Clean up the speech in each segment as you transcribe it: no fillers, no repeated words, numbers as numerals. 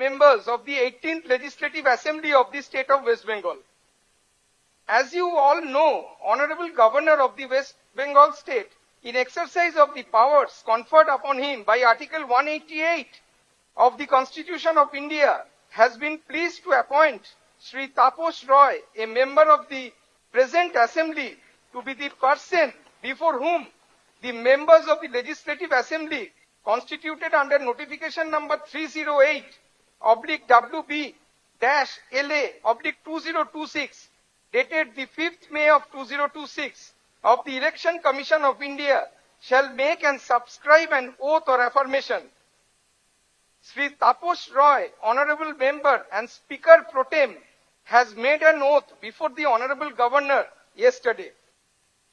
members of the 18th Legislative Assembly of the State of West Bengal. As you all know, Honorable Governor of the West Bengal State, in exercise of the powers conferred upon him by Article 188 of the Constitution of India, has been pleased to appoint Sri Taposh Roy, a member of the present Assembly, to be the person before whom the members of the Legislative Assembly, constituted under notification number 308/WB-LA/2026, dated the 5th May of 2026 of the Election Commission of India, shall make and subscribe an oath or affirmation. Sri Taposh Roy, Honorable Member and Speaker Pro Tem, has made an oath before the Honorable Governor yesterday.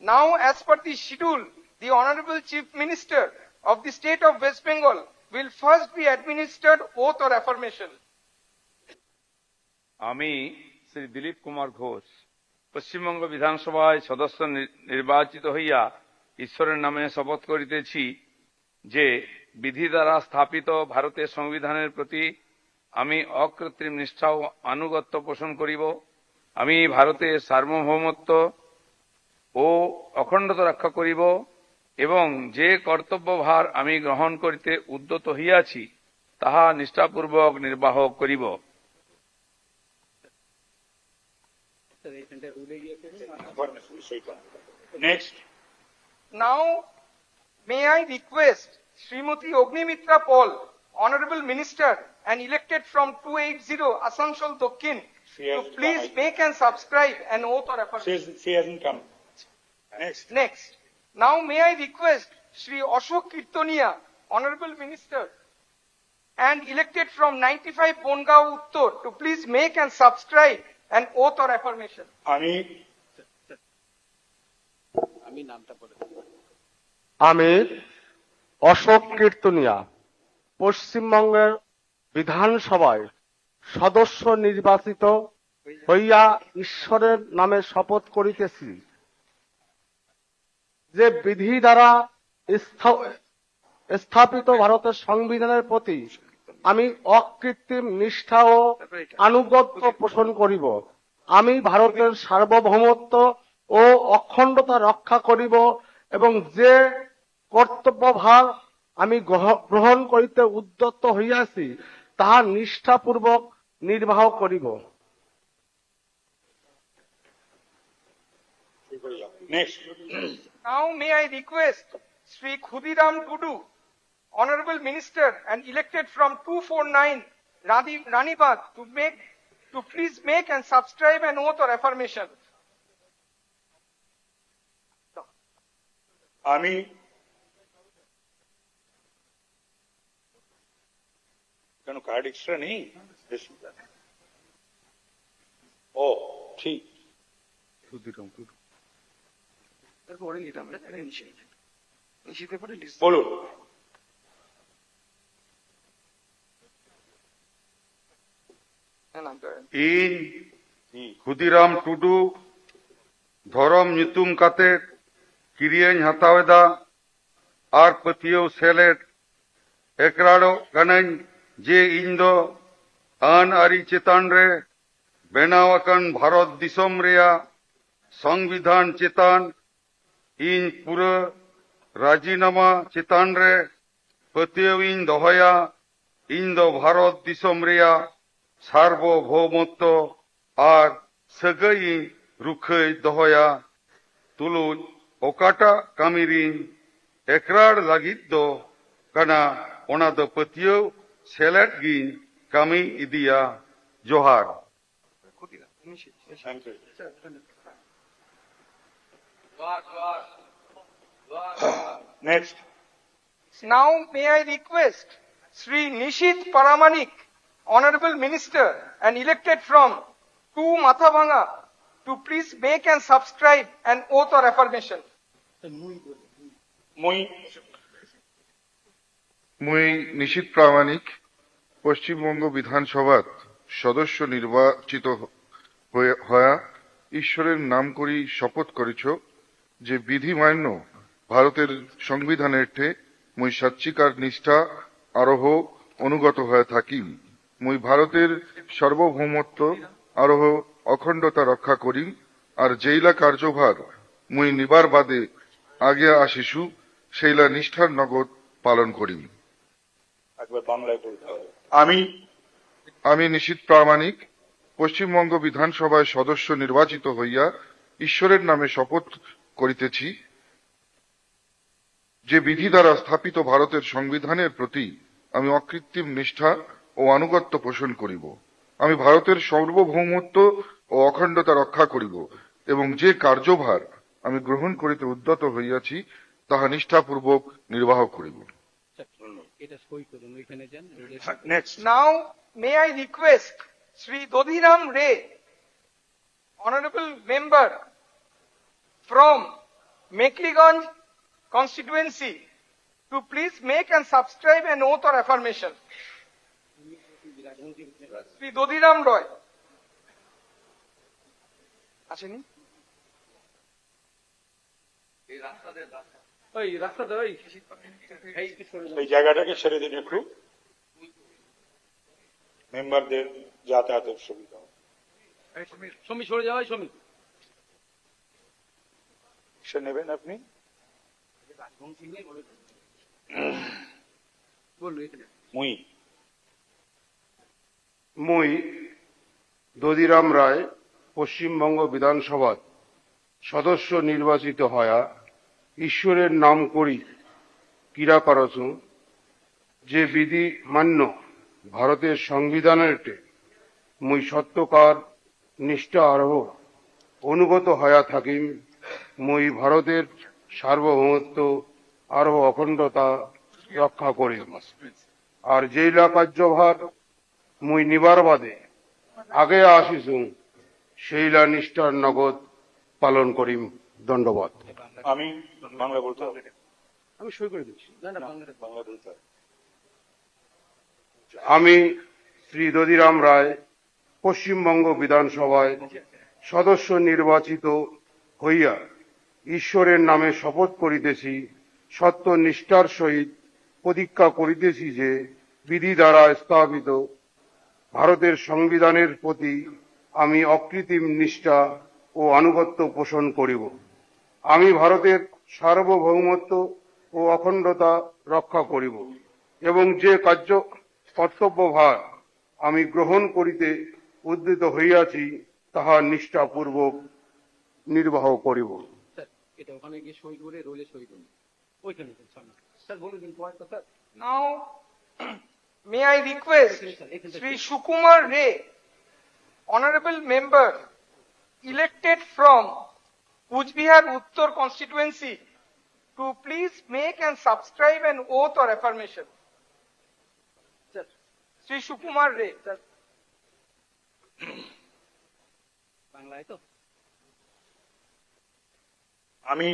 Now, as per the schedule, the Honorable Chief Minister of the State of West Bengal will first be administered oath or affirmation. আমি শ্রী দিলীপ কুমার ঘোষ পশ্চিমবঙ্গ বিধানসভায় সদস্য নির্বাচিত হইয়া ঈশ্বরের নামে শপথ করিতেছি যে বিধি দ্বারা স্থাপিত ভারতের সংবিধানের প্রতি আমি অকৃত্রিম নিষ্ঠা ও আনুগত্য পোষণ করিব। আমি ভারতের সার্বভৌমত্ব ও অখণ্ডতা রক্ষা করিব এবং যে কর্তব্যভার আমি গ্রহণ করিতে উদ্যত হইয়াছি তাহা নিষ্ঠাপূর্বক নির্বাহ করিব। Next. Now, may I request Srimati Ognimitra Paul, Honorable Minister and elected from 280 Asansol Dokhin, She to has please come. make and subscribe an oath or affirmation. She hasn't come. Next. Next, now may I request Sri Ashok Kirtonia, Honorable Minister and elected from 95 Bongao Uttor, to please make and subscribe an oath or affirmation. আমি অশোক কীর্তনিয়া পশ্চিমবঙ্গের বিধানসভায় সদস্য নির্বাচিত হইয়া ঈশ্বরের নামে শপথ করিতেছি যে বিধি দ্বারা স্থাপিত ভারতের সংবিধানের প্রতি আমি অকৃত্রিম নিষ্ঠা ও আনুগত্য পোষণ করিব। আমি ভারতের সার্বভৌমত্ব ও অখণ্ডতা রক্ষা করিব এবং যে কর্তব্যভার আমি গ্রহণ করিতে উদ্যত হইয়াছি তাহা নিষ্ঠাপূর্বক নির্বাহ করিব। Next. Now may I request Sri Khudiram Tudu, Honorable Minister and elected from 249 Ranibagh, to please make and subscribe an oath or affirmation. আমি কেন কার্ড এক্সট্রা নেই? ও ঠিক বলুন। ᱤᱧ ᱠᱷᱩᱫᱤᱨᱟᱢ ᱴᱩᱰᱩ ᱫᱷᱚᱨᱚᱢ ᱧᱩᱛᱩᱢ ᱠᱟᱛᱮ ᱠᱤᱨᱤᱭᱟᱹᱧ ᱦᱟᱛᱟᱣᱮᱫᱟ ᱟᱨ ᱯᱟᱹᱛᱭᱟᱹᱣ ᱥᱮᱞᱮᱫ ᱮᱠᱨᱟᱲᱚᱜ ᱠᱟᱹᱱᱟᱹᱧ ᱡᱮ ᱤᱧ ᱫᱚ ᱟᱹᱱ ᱟᱹᱨᱤ ᱪᱮᱛᱟᱱ ᱨᱮ ᱵᱮᱱᱟᱣ ᱟᱠᱟᱱ ᱵᱷᱟᱨᱚᱛ ᱫᱤᱥᱚᱢ ᱨᱮᱭᱟᱜ ᱥᱚᱝᱵᱤᱫᱷᱟᱱ ᱪᱮᱛᱟᱱ ᱤᱧ ᱯᱩᱨᱟᱹ ᱨᱟᱡᱤᱱᱟᱢᱟ ᱪᱮᱛᱟᱱ ᱨᱮ ᱯᱟᱹᱛᱭᱟᱹᱣ ᱤᱧ ᱫᱚᱦᱚᱭᱟ। ᱤᱧ ᱫᱚ ᱵᱷᱟᱨᱚᱛ ᱫᱤᱥᱚᱢ ᱨᱮᱭᱟᱜ ᱥᱟᱨᱵᱚᱵᱷৌমত্ব ᱟᱨ ᱥᱟᱹᱜᱟᱹᱭ ᱤᱧ ᱨᱩᱠᱷᱟᱹᱭ ᱫᱚᱦᱚᱭᱟ। ᱛᱩᱞᱩᱡ ᱚᱠᱟᱴᱟᱜ ᱠᱟᱹᱢᱤ ᱨᱤᱧ ᱮᱠᱨᱟᱲ ᱞᱟᱹᱜᱤᱫ ᱫᱚ ᱠᱟᱱᱟ ᱚᱱᱟ ᱫᱚ ᱯᱟᱹᱛᱭᱟᱹᱣ ᱥᱮᱞᱮᱫ ᱜᱤᱧ ᱠᱟᱹᱢᱤ ᱤᱫᱤᱭᱟ। ᱡᱚᱦᱟᱨ। Next. Now may I request Sri Nishit Paramanik, Honorable Minister and elected from 2 Mathabanga, to please make and subscribe an oath or affirmation. মুই নিশীথ প্রামাণিক পশ্চিমবঙ্গ বিধানসভার সদস্য নির্বাচিত হয়া ঈশ্বরের নাম করি শপথ করেছ যে বিধি মান্য ভারতের সংবিধানের মুই সাচ্চিকার নিষ্ঠা আরোহ অনুগত হয়ে থাকি মুই ভারতের সার্বভৌমত্ব আর অখণ্ডতা রক্ষা করিম, আর যেইলা কার্যভার মুই নিবার বাদে আগে আসিছু সেইলা নিষ্ঠার নগদ পালন করিম। একবার বাংলায় বলতে হবে। আমি নিশীথ প্রামাণিক পশ্চিমবঙ্গ বিধানসভায় সদস্য নির্বাচিত হইয়া ঈশ্বরের নামে শপথ করিতেছি যে বিধি দ্বারা স্থাপিত ভারতের সংবিধানের প্রতি আমি অকৃত্রিম নিষ্ঠা ও আনুগত্য পোষণ করিব। আমি ভারতের সার্বভৌমত্ব ও অখণ্ডতা রক্ষা করিব এবং যে কার্যভার আমি গ্রহণ করিতে উদ্যত হইয়াছি তাহা নিষ্ঠাপূর্বক নির্বাহ করিব। Next. Now, may I request Sri Dodhiram Ray, Honorable Member from Mekliganj constituency, to please make and subscribe an oath or affirmation. Sri Dodhiram Roy. আসেনি? এই জায়গাটাকে ছেড়ে দিন একটু, মেম্বারদের যাতায়াতের সুবিধা। সে নেবেন আপনি? মুই দধিরাম রায় পশ্চিমবঙ্গ বিধানসভার সদস্য নির্বাচিত হয়া ঈশ্বরের নাম করি কিরা করছু যে বিধি মান্য ভারতের সংবিধানের মুই সত্যকার নিষ্ঠা আরহ অনুগত হয়া থাকিম। মুই ভারতের সার্বভৌমত্ব আরহ অখণ্ডতা রক্ষা করিম, আর যেইলা কার্যভার মুই নিবার বাদে আগে আসিছু সেইলা নিষ্ঠার নগদ পালন করিম। দণ্ডবাদ। আমি বাংলা বলতে হবে? আমি সই করে দিচ্ছি। বাংলা বলতে হবে। আমি শ্রী দধিরাম রায় পশ্চিমবঙ্গ বিধানসভায় সদস্য নির্বাচিত হইয়া ঈশ্বরের নামে শপথ করিতেছি, সত্য নিষ্ঠার সহিত প্রতিজ্ঞা করিতেছি যে বিধি দ্বারা স্থাপিত ভারতের সংবিধানের প্রতি আমি অকৃত্রিম নিষ্ঠা ও আনুগত্য পোষণ করিব। আমি ভারতের সার্বভৌমত্ব ও অখণ্ডতা রক্ষা করিব এবং যে কর্তব্যভার আমি গ্রহণ করিতে উদ্যত হইয়াছি তাহা নিষ্ঠাপূর্বক নির্বাহ করিব। Now, may I request Sri Sukumar Ray, Honorable Member, elected from Kujbihar Uttar constituency, to please make and subscribe an oath or affirmation. Sri Sukumar Ray. আমি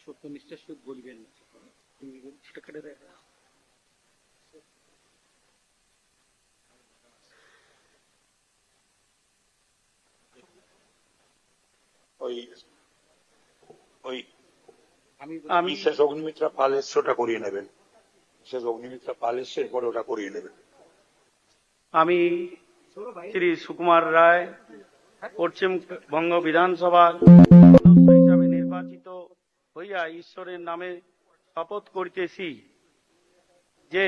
সত্যনিষ্ঠার সহিত বলবেন। আমি শেষ অগ্নিমিত্রা পাল এসছে ওটা করিয়ে নেবেন। শেষ অগ্নিমিত্রা পাল এসছে এরপরে ওটা করিয়ে নেবেন। আমি শ্রী সুকুমার রায় পশ্চিমবঙ্গ বিধানসভার সদস্য হিসাবে নির্বাচিত হইয়া ঈশ্বরের নামে শপথ করিতেছি যে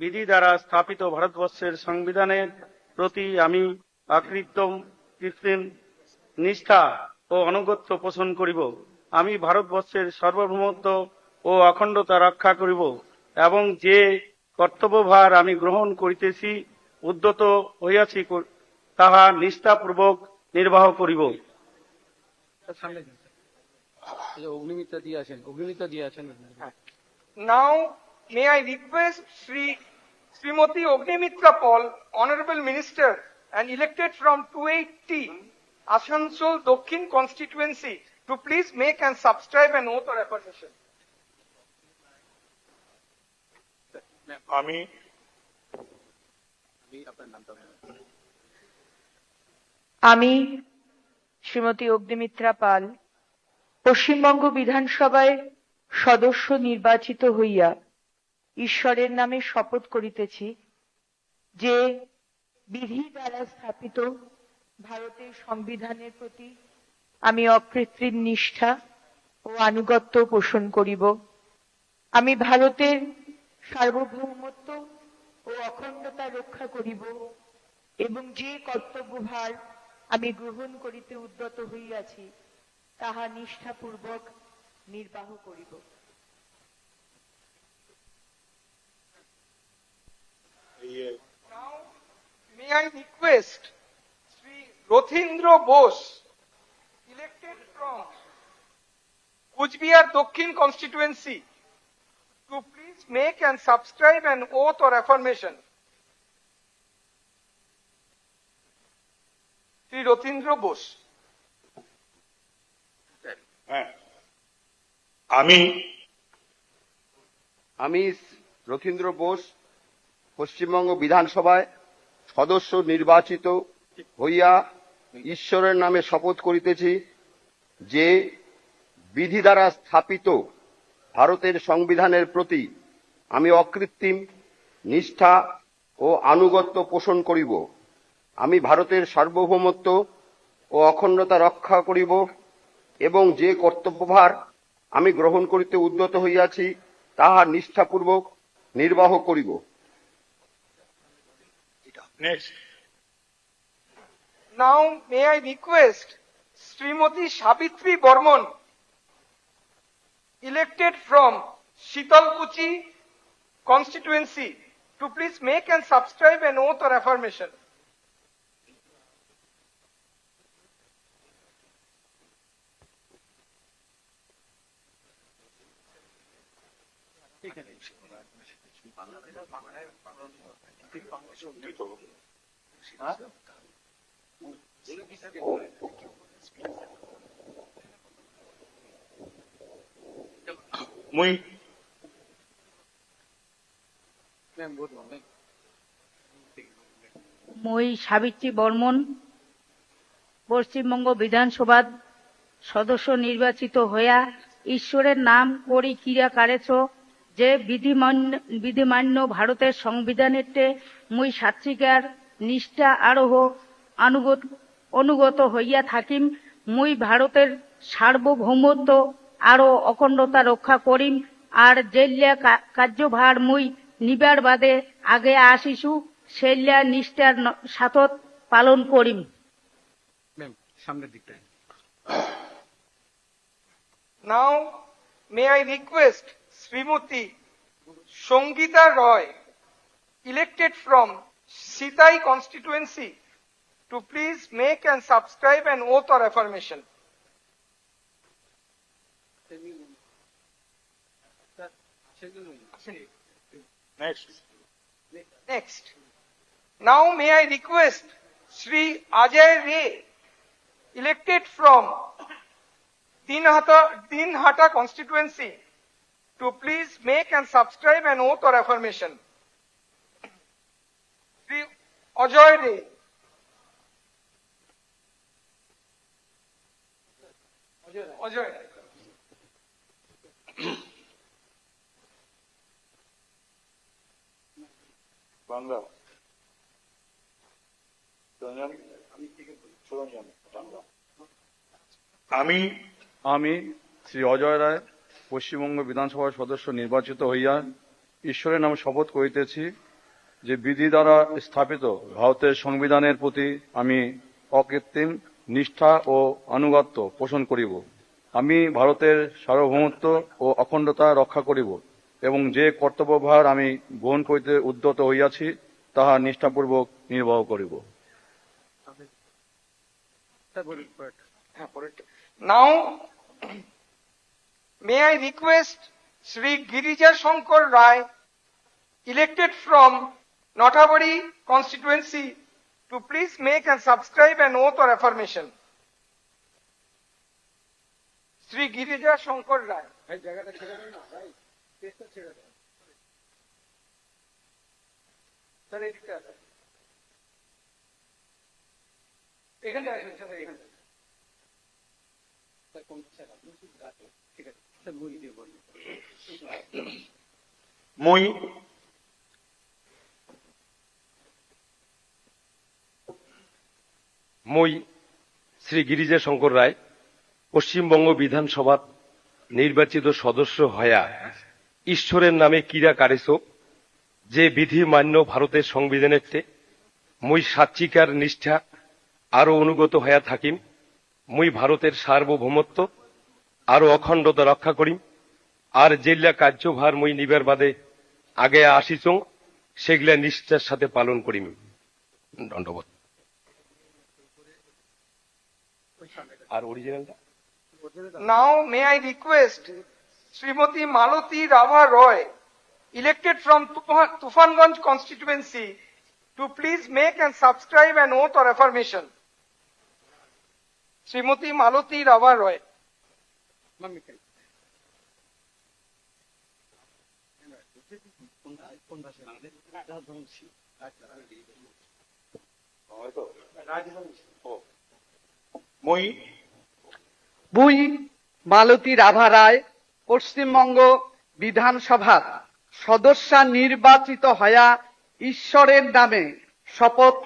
বিধি দ্বারা স্থাপিত ভারতবর্ষের সংবিধানের প্রতি আমি কৃত্রিম নিষ্ঠা ও আনুগত্য পোষণ করিব। আমি ভারতবর্ষের সার্বভৌমত্ব ও অখণ্ডতা রক্ষা করিব এবং যে কর্তব্যভার আমি গ্রহণ করিতেছি উদ্যত হইয়াছি তাহা নিষ্ঠাপূর্বক নির্বাহ করিব। Now, may I request Srimati Ognimitra Paul, Honorable Minister and elected from 280 Asansol Dokhin constituency, to please make and subscribe an oath or affirmation. আমি আমি শ্রীমতী অগ্নিমিত্রা পাল পশ্চিমবঙ্গ বিধানসভায় সদস্য নির্বাচিত হইয়া ঈশ্বরের নামে শপথ করিতেছি যে বিধি দ্বারা স্থাপিত ভারতের সংবিধানের প্রতি আমি অকৃত্রিম নিষ্ঠা ও আনুগত্য পোষণ করিব। আমি ভারতের সার্বভৌমত্ব ও অখণ্ডতা রক্ষা করিব এবং যে কর্তব্যভার আমি গ্রহণ করিতে উদ্যত হইয়াছি তাহা নিষ্ঠাপূর্বক নির্বাহ করিব। Now, may I request Sri Rothindra Bose, elected from Kujbihar Dokhin constituency, to please make and subscribe an oath or affirmation. Sri Rothindra Bose. হ্যাঁ, আমি রথীন্দ্র বোস পশ্চিমবঙ্গ বিধানসভায় সদস্য নির্বাচিত হইয়া ঈশ্বরের নামে শপথ করিতেছি যে বিধি দ্বারা স্থাপিত ভারতের সংবিধানের প্রতি আমি অকৃত্রিম নিষ্ঠা ও আনুগত্য পোষণ করিব। আমি ভারতের সার্বভৌমত্ব ও অখণ্ডতা রক্ষা করিব এবং যে কর্তব্যভার আমি গ্রহণ করিতে উদ্যত হইয়াছি তাহা নিষ্ঠাপূর্বক নির্বাহ করিব। Next Now, may I request Srimati Savitri Burman, elected from Shitalkuchi constituency, to please make and subscribe an oath or affirmation. মুই মই সাবিত্রী বর্মন পশ্চিমবঙ্গ বিধানসভার সদস্য নির্বাচিত হইয়া ঈশ্বরের নাম করি ক্রিয়া কারেছ যে বিধিমান্য ভারতের সংবিধানেতে মুই সাত্বিকার নিষ্ঠা আরোহ অনুগত হইয়া থাকিম। মুই ভারতের সার্বভৌমত্ব আরো অখণ্ডতা রক্ষা করিম আর যেল্যা কার্যভার মুই নিবার বাদে আগে আসিছু সেল্যা নিষ্ঠার সাথত পালন করিম। Now, may I request Srimati Sangita Roy, elected from Sitai constituency, to please make and subscribe an oath or affirmation. Next. Now, may I request Sri Ajay Ray, elected from Dinhata constituency, to please make and subscribe an oath or affirmation. Sri Ajay Ray. Ajay. Bangla আমি শ্রী অজয় রায় পশ্চিমবঙ্গ বিধানসভার সদস্য নির্বাচিত হইয়া ঈশ্বরের নামে শপথ করিতেছি যে বিধি দ্বারা স্থাপিত ভারতের সংবিধানের প্রতি আমি অকৃত্রিম নিষ্ঠা ও আনুগত্য পোষণ করিব। আমি ভারতের সার্বভৌমত্ব ও অখণ্ডতা রক্ষা করিব এবং যে কর্তব্যভার আমি গ্রহণ করিতে উদ্যত হইয়াছি তাহা নিষ্ঠাপূর্বক নির্বাহ করিব। Now, may I request Sri Girija Shankar Rai, elected from Notabari constituency, to please make and subscribe an oath or affirmation. Sri Girija Shankar Rai. মুই মই শ্রী গিরিজা শঙ্কর রায় পশ্চিমবঙ্গ বিধানসভার নির্বাচিত সদস্য হয়া ঈশ্বরের নামে কিরা কারেছ যে বিধি মান্য ভারতের সংবিধানের মুই সাচ্চিকার নিষ্ঠা আরো অনুগত হয়া থাকিম মুই ভারতের সার্বভৌমত্ব আরো অখণ্ডতা রক্ষা করিম আর যেগুলা কার্যভার মুই নিবার বাদে আগে আসিছং সেগুলা নিষ্ঠার সাথে পালন করিম। দণ্ডবোধ। আর অরিজিনালটা Now may I request Srimati Malati Rava Roy, elected from Tufanganj constituency, to please make and subscribe an oath or affirmation. Srimati Malati Rava Roy. মুই বুই মালতী রাভা রায় পশ্চিমবঙ্গ বিধানসভার সদস্য নির্বাচিত হয়া ঈশ্বরের নামে শপথ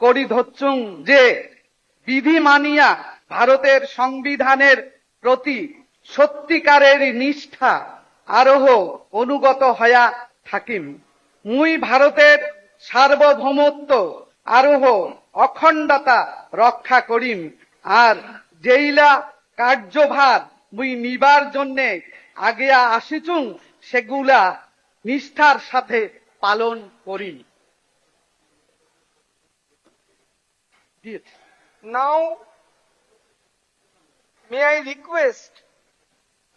করি ধরছুং যে বিধি মানিয়া ভারতের সংবিধানের প্রতি সত্যিকারের নিষ্ঠা আরোহ অনুগত হয়া থাকিম। মুই ভারতের সার্বভৌমত্ব আরোহ অখণ্ডতা রক্ষা করিম আর যেইলা কার্যভার মুই নিবার জন্যে আগিয়া আসিছুং সেগুলা নিষ্ঠার সাথে পালন করি। Now may I request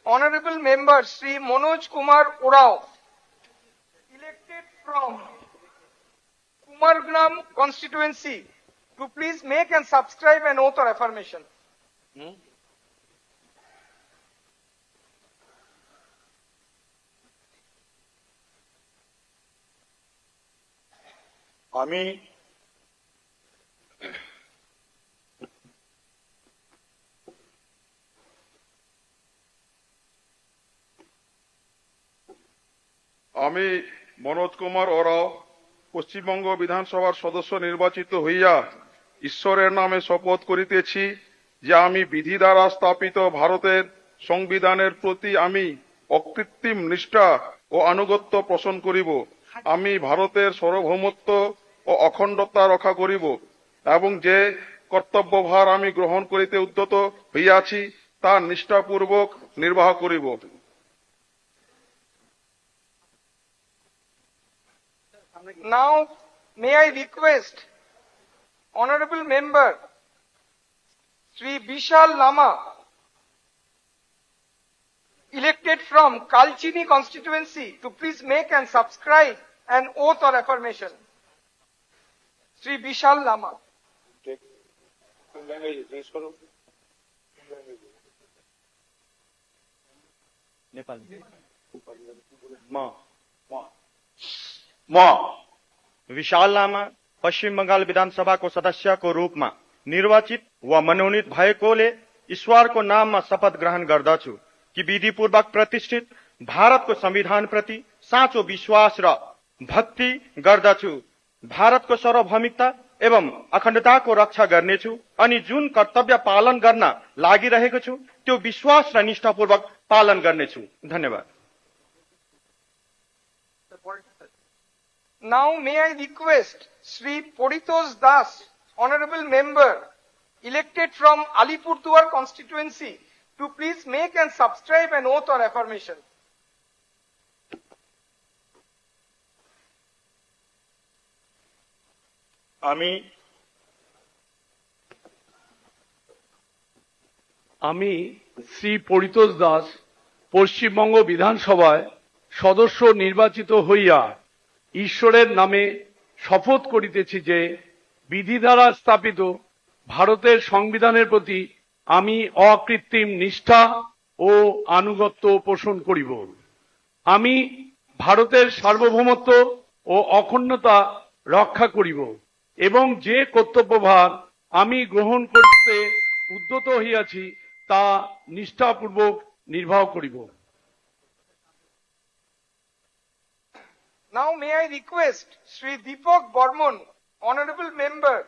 Honorable Member Sri Manoj Kumar Orao, elected from Kumargram constituency, to please make and subscribe an oath or affirmation. আমি আমি মনোজ কুমার ওরাও পশ্চিমবঙ্গ বিধানসভার সদস্য নির্বাচিত হইয়া ঈশ্বরের নামে শপথ করিতেছি যে আমি বিধি দ্বারা স্থাপিত ভারতের সংবিধানের প্রতি আমি অকৃত্রিম নিষ্ঠা ও আনুগত্য পোষণ করিব। আমি ভারতের সার্বভৌমত্ব ও অখণ্ডতা রক্ষা করিব এবং যে কর্তব্যভার আমি গ্রহণ করিতে উদ্যত হইয়াছি তা নিষ্ঠাপূর্বক নির্বাহ করিব। Now may I request Honorable Member Sri Vishal Lama, elected from Kalchini constituency, to please make and subscribe an oath or affirmation. Sri Vishal Lama. Vishal Lama पश्चिम बंगाल विधानसभा को सदस्य को रूप में निर्वाचित व मनोनीत भएकोले ईश्वर को नाम में शपथ ग्रहण गर्दछु कि विधि पूर्वक प्रतिष्ठित भारत को संविधान प्रति साँचो विश्वास र भक्ति गर्दछु। भारत को सार्वभौमिकता एवं अखण्डता को रक्षा गर्नेछु अनि जुन कर्तव्य पालन गर्न लागिरहेको छु त्यो विश्वास र निष्ठापूर्वक पालन गर्नेछु। धन्यवाद। Now may I request Sri Poritos Das, Honorable Member, elected from Alipurduar constituency, to please make and subscribe an oath or affirmation. আমি শ্রী পরিতোষ দাস পশ্চিমবঙ্গ বিধানসভায় সদস্য নির্বাচিত হইয়া ঈশ্বরের নামে শপথ করিতেছি যে বিধি দ্বারা স্থাপিত ভারতের সংবিধানের প্রতি আমি অকৃত্রিম নিষ্ঠা ও আনুগত্য পোষণ করিব। আমি ভারতের সার্বভৌমত্ব ও অখণ্ডতা রক্ষা করিব এবং যে কর্তব্যভার আমি গ্রহণ করিতে উদ্যত হইয়াছি তা নিষ্ঠাপূর্বক নির্বাহ করিব। Now may I request Sri Deepak Burman, Honorable Member,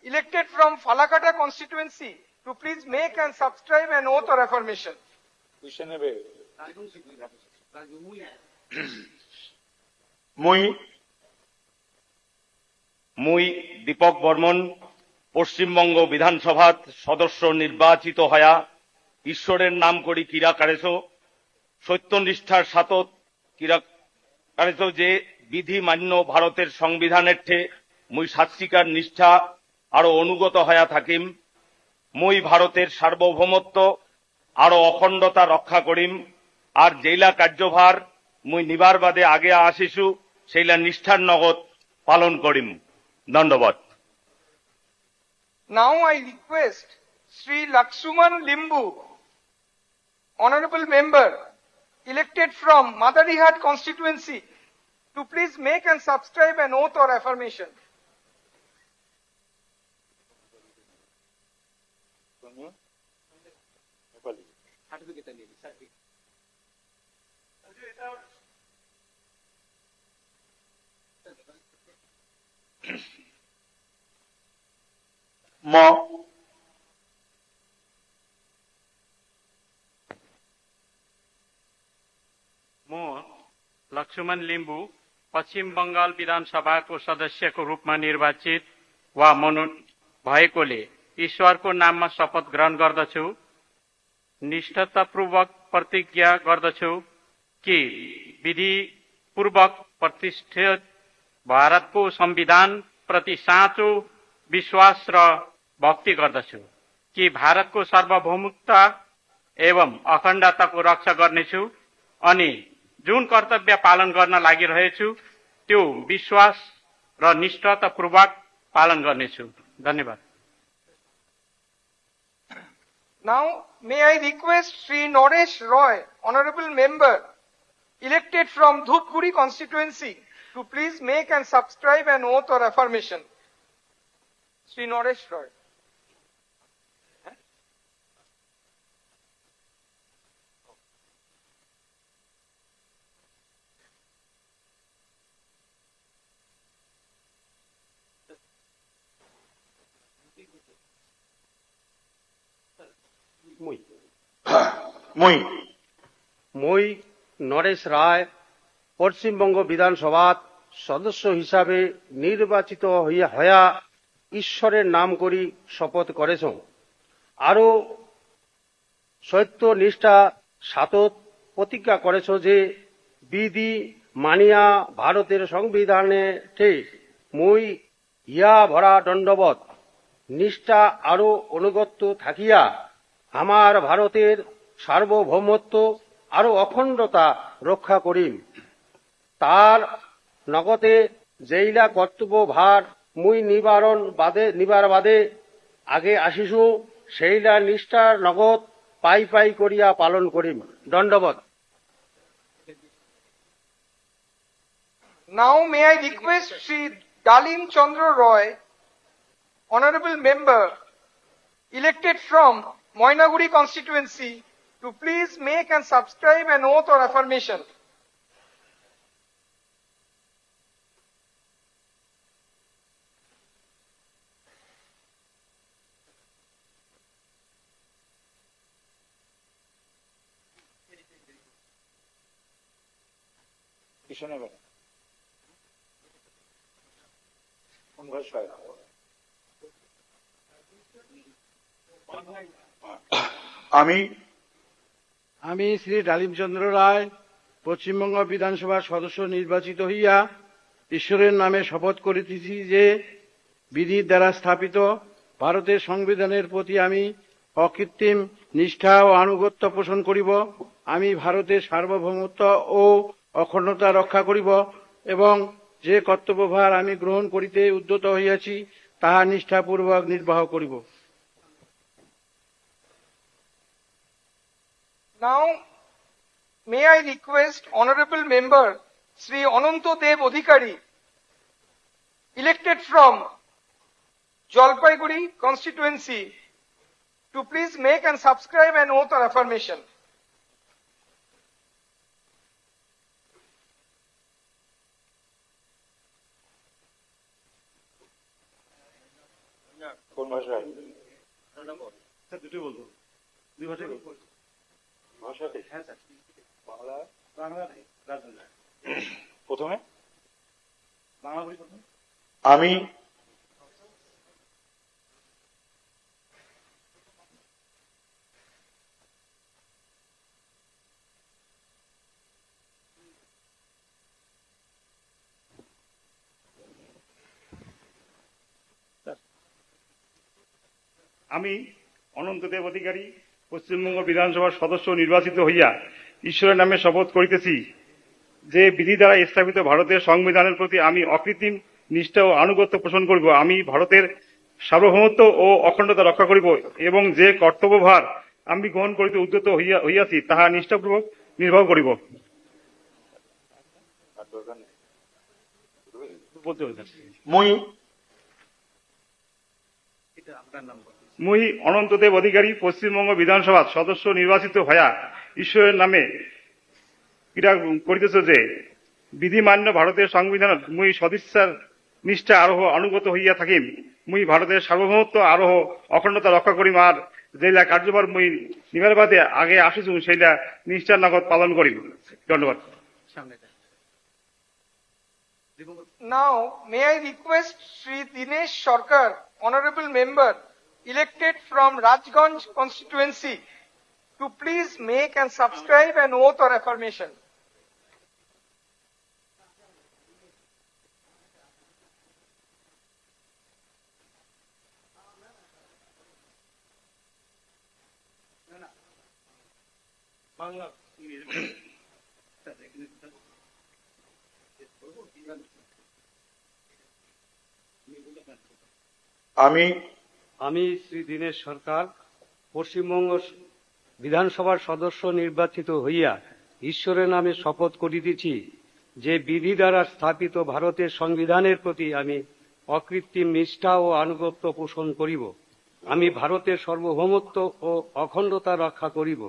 elected from Falakata constituency, to please make and subscribe an oath or affirmation. মুই দীপক বর্মন পশ্চিমবঙ্গ বিধানসভার সদস্য নির্বাচিত হয়া ঈশ্বরের নাম করি কিরা কারেছ সত্যনিষ্ঠার সাথত কিরা কারেছ যে বিধি মান্য ভারতের সংবিধানের ঠে মুই সাত্বিকার নিষ্ঠা আরো অনুগত হয়া থাকিম। মুই ভারতের সার্বভৌমত্ব আরো অখণ্ডতা রক্ষা করিম আর যেইলা কার্যভার মুই নিবার বাদে আগে আসিছু সেইলা নিষ্ঠার নগদ পালন করিম। ধন্যবাদ। Now I request Sri Lakshman Limbu, Honorable Member, elected from Madarihat constituency, to please make and subscribe an oath or affirmation. Lakshman Limbu पश्चिम बंगाल विधानसभा को सदस्य को रूप में निर्वाचित वा भएकोले ईश्वरको नाममा शपथ ग्रहण गर्दछु। निष्ठातापूर्वक प्रतिज्ञा गर्दछु कि विधि पूर्वक प्रतिष्ठित भारतको संविधान प्रति साँचो विश्वास र भक्ति गर्दछु कि भारतको सार्वभौमिकता एवं अखण्डताको रक्षा गर्नेछु अनि जुन कर्तव्य पालन गर्न लागिरहेछु त्यो विश्वास र निष्ठातापूर्वक पालन गर्नेछु। धन्यवाद। Now may I request Sri Naresh Roy, Honorable Member, elected from Dhupguri constituency, to please make and subscribe an oath or affirmation. Sri Naresh Roy. মই নরেশ রায় পশ্চিমবঙ্গ বিধানসভার সদস্য হিসাবে নির্বাচিত হইয়া ঈশ্বরের নাম করি শপথ করেছ আরো সত্য নিষ্ঠা সাতত প্রতিজ্ঞা করেছ যে বিধি মানিয়া ভারতের সংবিধানে মই ইয়া ভরা দণ্ডবত নিষ্ঠা আরো অনুগত থাকিয়া আমার ভারতের সার্বভৌমত্ব আরো অখণ্ডতা রক্ষা করিম। তার নগদে যেইলা কর্তব্য ভার মুই নিবার বাদে আগে আসিছু সেইলা নিষ্ঠার নগদ পাই পাই করিয়া পালন করিম। দণ্ডবত। Now may I request Sri Dalin Chandra Roy, Honorable Member, elected from Moinaguri constituency, to please make and subscribe an oath or affirmation. আমি শ্রী ডালিমচন্দ্র রায় পশ্চিমবঙ্গ বিধানসভার সদস্য নির্বাচিত হইয়া ঈশ্বরের নামে শপথ করিতেছি যে বিধির দ্বারা স্থাপিত ভারতের সংবিধানের প্রতি আমি অকৃত্রিম নিষ্ঠা ও আনুগত্য পোষণ করিব। আমি ভারতের সার্বভৌমত্ব ও অখণ্ডতা রক্ষা করিব এবং যে কর্তব্যভার আমি গ্রহণ করিতে উদ্যত হইয়াছি তাহা নিষ্ঠাপূর্বক নির্বাহ করিব। Now may I request Honorable Member Sri Ananto Dev Adhikari, elected from Jalpaiguri constituency, to please make and subscribe an oath or affirmation. কোন ভাষায়? দুটোই বলবো, দুই ভাষায় বলবো। ভাষাতে? হ্যাঁ স্যার, বাংলা, বাংলা রাজনীতি। প্রথমে বাংলা বলি প্রথমে। আমি আমি অনন্ত দেব অধিকারী পশ্চিমবঙ্গ বিধানসভার সদস্য নির্বাচিত হইয়া ঈশ্বরের নামে শপথ করিতেছি যে বিধি দ্বারা স্থাপিত ভারতের সংবিধানের প্রতি আমি অকৃত্রিম নিষ্ঠা ও আনুগত্য পোষণ করিব। আমি ভারতের সার্বভৌমত্ব ও অখণ্ডতা রক্ষা করিব এবং যে কর্তব্যভার আমি গ্রহণ করিতে উদ্যত হইয়াছি তাহা নিষ্ঠাপূর্বক নির্বাহ করিব। মুই অনন্ত দেব অধিকারী পশ্চিমবঙ্গ বিধানসভা সদস্য নির্বাচিত হইয়া ঈশ্বরের নামে ক্রীড়া করিতেছে যে বিধিমান্য ভারতের সংবিধান মুই সদিচ্ছার নিষ্ঠা আরোহ অনুগত হইয়া থাকিম। মুই ভারতের সার্বভৌমত্ব আরোহ অখণ্ডতা রক্ষা করিম আর যেইলা কার্যভার মুই নিবার বাদে আগে আসিছু সেইলা নিষ্ঠার নগদ পালন করিম। ধন্যবাদ। Now, may I request Sri Dinesh Sarkar, Honorable Member, elected from Rajganj constituency, to please make and subscribe an oath or affirmation. আমি শ্রী দীনেশ সরকার পশ্চিমবঙ্গ বিধানসভার সদস্য নির্বাচিত হইয়া ঈশ্বরের নামে শপথ করিতেছি যে বিধি দ্বারা স্থাপিত ভারতের সংবিধানের প্রতি আমি অকৃত্রিম নিষ্ঠা ও আনুগত্য পোষণ করিব। আমি ভারতের সার্বভৌমত্ব ও অখণ্ডতা রক্ষা করিব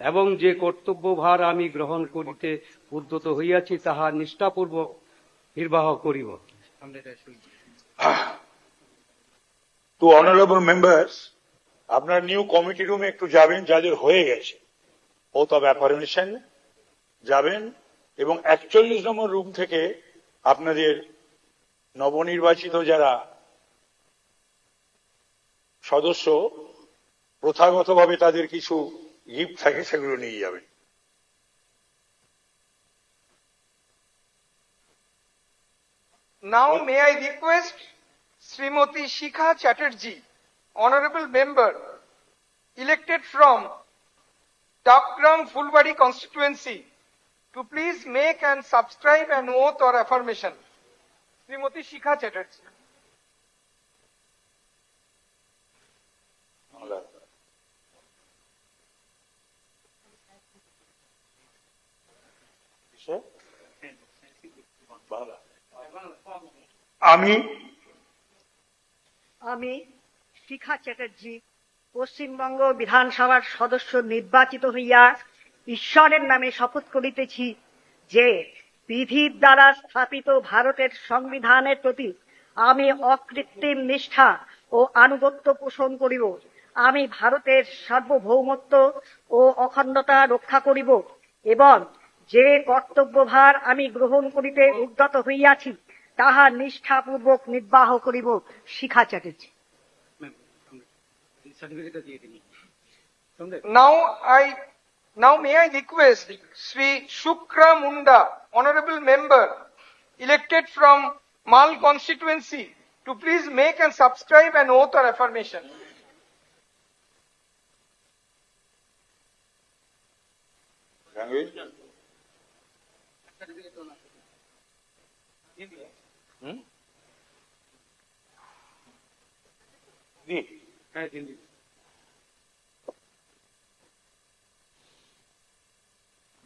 এবং যে কর্তব্যভার আমি গ্রহণ করিতে উদ্যত হইয়াছি তাহা নিষ্ঠাপূর্বক নির্বাহ করিব। টু অনারেবল মেম্বার্স, আপনার নিউ কমিটি রুমে একটু যাবেন, যাদের হয়ে গেছে ওথ অফ অ্যাফার্মেশন যাবেন এবং 41 নম্বর রুম থেকে আপনাদের নবনির্বাচিত যারা সদস্য প্রথাগতভাবে তাদের কিছু গিফট থাকে সেগুলো নিয়ে যাবেন। Now, may I request Srimati Shikha Chatterjee, Honorable Member, elected from Tapgram Fulbari constituency, to please make and subscribe an oath or affirmation. Srimati Shikha Chatterjee. আমি শিখা চ্যাটার্জি পশ্চিমবঙ্গ বিধানসভার সদস্য নির্বাচিত হইয়া ঈশ্বরের নামে শপথ করিতেছি যে বিধির দ্বারা স্থাপিত ভারতের সংবিধানের প্রতি আমি অকৃত্রিম নিষ্ঠা ও আনুগত্য পোষণ করিব। আমি ভারতের সার্বভৌমত্ব ও অখণ্ডতা রক্ষা করিব এবং যে কর্তব্যভার আমি গ্রহণ করিতে উদ্যত হইয়াছি তাহা নিষ্ঠাপূর্বক নির্বাহ করিব। শিখা Chatterjee. Now may I request Sri Shukra Munda, Honorable Member, elected from Mal constituency, to please make and subscribe an oath or affirmation.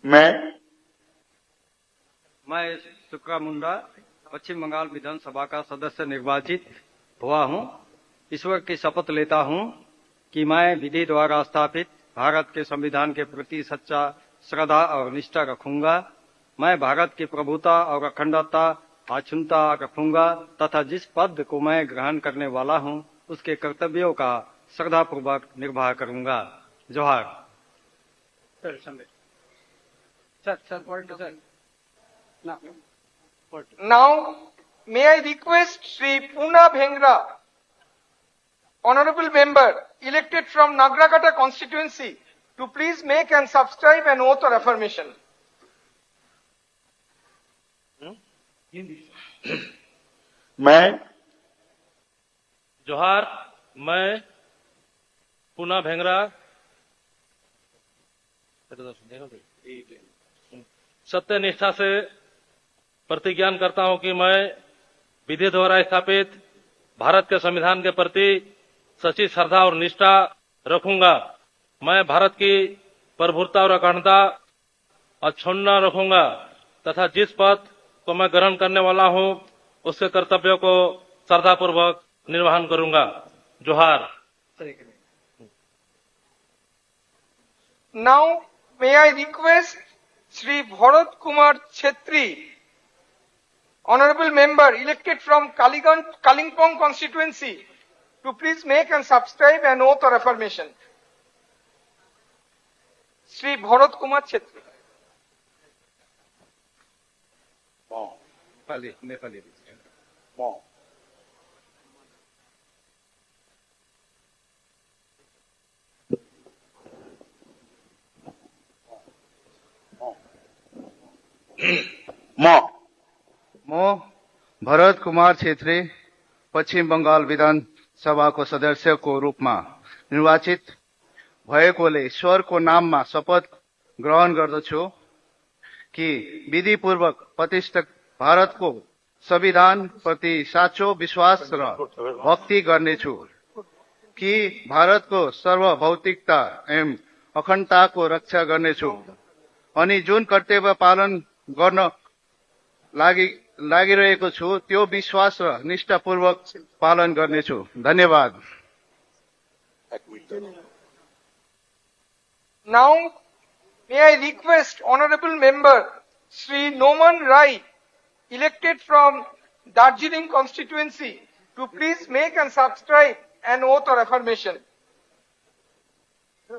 मैं शुक्रा मुंडा पश्चिम बंगाल विधानसभा का सदस्य निर्वाचित हुआ हूं। ईश्वर की शपथ लेता हूं कि मैं विधि द्वारा स्थापित भारत के संविधान के प्रति सच्चा श्रद्धा और निष्ठा रखूंगा। मैं भारत की प्रभुता और अखंडता अक्षुण्णता रखूंगा तथा जिस पद को मैं ग्रहण करने वाला हूं उसके कर्तव्यों का श्रद्धापूर्वक निर्वाह करूंगा। जोहार। Now, may I request Sri Puna Bhengra, Honorable Member, elected from Nagragata constituency, to please make and subscribe an oath or affirmation. मैं जोहार। मैं पूना भेंगरा सत्य निष्ठा से प्रतिज्ञान करता हूं कि मैं विधि द्वारा स्थापित भारत के संविधान के प्रति सच्ची श्रद्धा और निष्ठा रखूंगा। मैं भारत की प्रभुता और अखंडता अक्षुण्ण रखूंगा तथा जिस पद को मैं ग्रहण करने वाला हूं उसके कर्तव्यों को श्रद्धापूर्वक निर्वहन करूंगा। जोहार। Now, may I request Sri Bharat Kumar Chhetri, Honorable Member, elected from Kalimpong constituency, to please make and subscribe an oath or affirmation. Sri Bharat Kumar Chhetri. म भरत कुमार छेत्री पश्चिम बंगाल विधानसभाको सदस्यको रूपमा निर्वाचित भएकोले ईश्वरको नाममा शपथ ग्रहण गर्दछु कि विधिपूर्वक प्रतिष्ठित भारतको संविधान प्रति साँचो विश्वास र भक्ति गर्नेछु कि भारतको सार्वभौमिकता एवं अखण्डताको रक्षा गर्नेछु अनि जुन कर्तव्य पालन गर्न लागिरहेको छु त्यो विश्वास र निष्ठापूर्वक पालन गर्नेछु। धन्यवाद। Now, may I request Honorable Member Sri Noman Rai, elected from Darjeeling constituency, to please make and subscribe an oath or affirmation.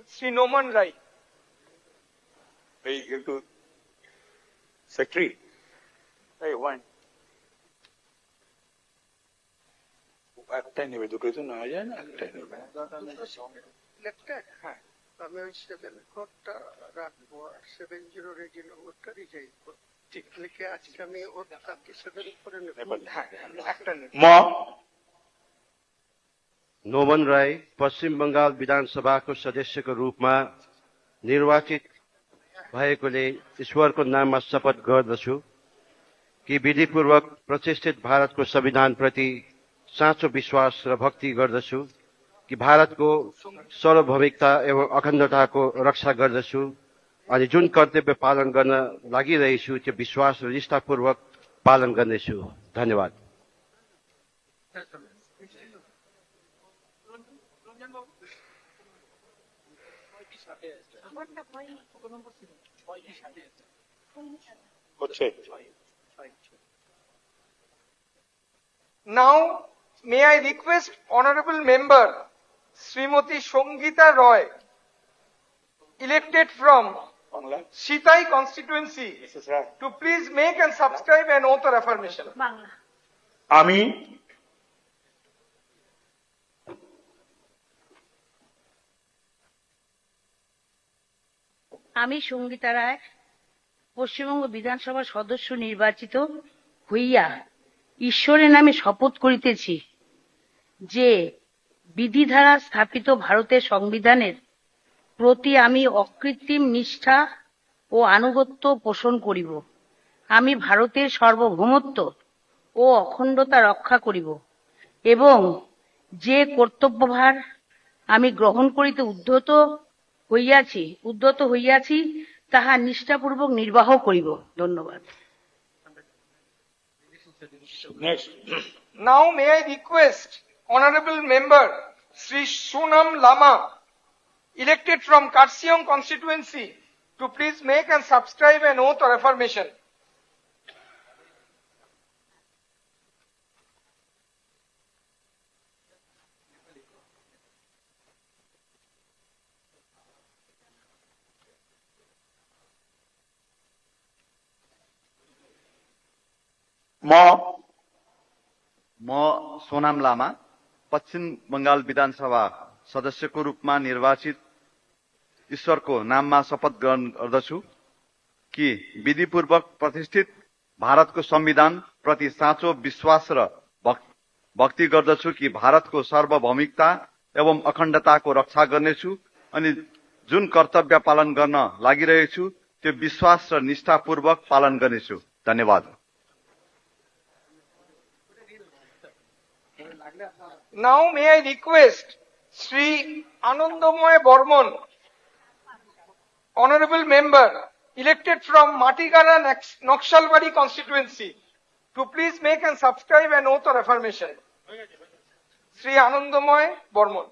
Sri Noman Rai. Hey, you to Secretary. Hey, one. একটাই নেবে, দুটোই তো নেওয়া যায় না, একটাই নেবে। আমি ওই 7 কোডটা রাখবো, 70 রেজিন ওটা রিজাইন করব। ঠিক লিখে আজকে আমি ওটা 7 করে নেব। একটা নেব। नोमन राय पश्चिम बंगाल विधानसभाको सदस्यको रूपमा निर्वाचित भएकोले ईश्वरको नाममा शपथ गर्दछु कि विधिपूर्वक प्रतिष्ठित भारतको संविधान प्रति साँचो विश्वास र भक्ति गर्दछु कि भारतको सार्वभौमिकता एवं अखण्डताको रक्षा गर्दछु अनि जुन कर्तव्य पालन गर्न लागिरहेछु त्यो विश्वास र निष्ठापूर्वक पालन गर्नेछु। धन्यवाद। Now, may I request Honorable Member Srimati Songita Roy, elected from Sitai constituency, to please make and subscribe an oath or affirmation. আমি আমি সঙ্গীতা রায় পশ্চিমবঙ্গ বিধানসভার সদস্য নির্বাচিত হইয়া ঈশ্বরের নামে শপথ করিতেছি যে বিধি দ্বারা স্থাপিত ভারতের সংবিধানের প্রতি আমি অকৃত্রিম নিষ্ঠা ও আনুগত্য পোষণ করিব। আমি ভারতের সার্বভৌমত্ব ও অখণ্ডতা রক্ষা করিব এবং যে কর্তব্যভার আমি গ্রহণ করিতে উদ্যত হইয়াছি তাহা নিষ্ঠাপূর্বক নির্বাহ করিব। ধন্যবাদ। Next. Now, may I request Honorable Member Sri Sunam Lama, elected from Karsiong constituency, to please make and subscribe an oath or affirmation. म सोनाम लामा पश्चिम बंगाल विधानसभा सदस्यको रूपमा निर्वाचित ईश्वरको नाममा शपथ ग्रहण गर्दछु कि विधिपूर्वक प्रतिष्ठित भारतको संविधान प्रति साँचो विश्वास र भक्ति गर्दछु कि भारतको सार्वभौमिकता एवं अखण्डताको रक्षा गर्नेछु अनि जुन कर्तव्य पालन गर्न लागिरहेछु त्यो विश्वास र निष्ठापूर्वक पालन गर्नेछु। धन्यवाद। Now may I request Sri Anandamoy Bormon, Honorable Member, elected from Matigara Nakshalbari constituency, to please make and subscribe an oath or affirmation. Sri Anandamoy Bormon.